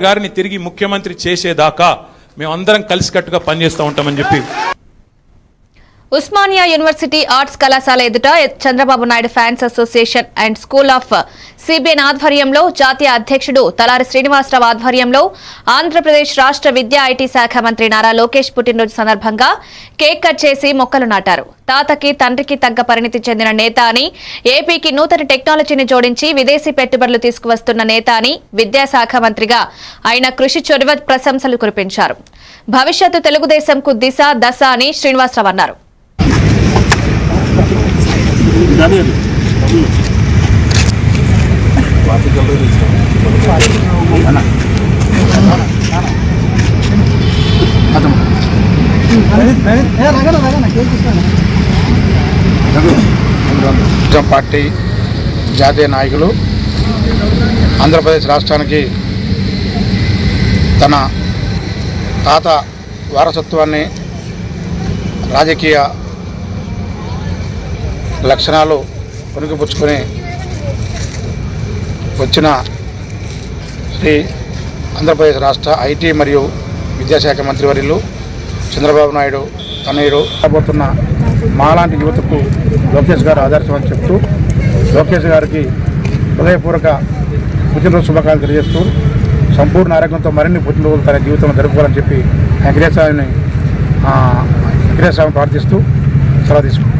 గారిని తిరిగి ముఖ్యమంత్రి చేసేదాకా మేమందరం కలిసికట్టుగా పనిచేస్తూ ఉంటామని చెప్పి ఉస్మానియా యూనివర్సిటీ ఆర్ట్స్ కళాశాల ఎదుట Chandrababu Naidu fans association and school of CBN ఆధ్వర్యంలో జాతీయ అధ్యక్షుడు తలారి శ్రీనివాసరావు ఆధ్వర్యంలో ఆంధ్రప్రదేశ్ రాష్ట్ర విద్యా ఐటీ శాఖ మంత్రి నారా లోకేష్ పుట్టినరోజు సందర్భంగా కేక్ కట్ చేసి మొక్కలు నాటారు. తాతకి తండ్రికి తగ్గ పరిణితి చెందిన నేత అని, ఏపీకి నూతన టెక్నాలజీని జోడించి విదేశీ పెట్టుబడులు తీసుకువస్తున్న నేత అని విద్యాశాఖ మంత్రిగా ఆయన కృషి చొరవ ప్రశంసలు కురిపించారు. భవిష్యత్తు తెలుగుదేశంకు దిశ దశ అని శ్రీనివాసరావు అన్నారు. పార్టీ జాతీయ నాయకులు ఆంధ్రప్రదేశ్ రాష్ట్రానికి తన తాత వారసత్వాన్ని, రాజకీయ లక్షణాలు పుణికిపుచ్చుకొని వచ్చిన శ్రీ ఆంధ్రప్రదేశ్ రాష్ట్ర ఐటీ మరియు విద్యాశాఖ మంత్రివర్యులు చంద్రబాబు నాయుడు తనయుడు రాబోతున్న మాలాంటి యువతకు లోకేష్ గారు ఆదర్శం అని చెప్తూ లోకేష్ గారికి హృదయపూర్వక పుట్టినరోజు శుభాకాంక్షలు తెలియజేస్తూ సంపూర్ణ ఆరోగ్యంతో మరిన్ని పుట్టినరోజులు తన జీవితంలో జరుపుకోవాలని చెప్పి వెంకటేశ్వరాన్ని ప్రార్థిస్తూ సెలవు తీసుకుంటాం.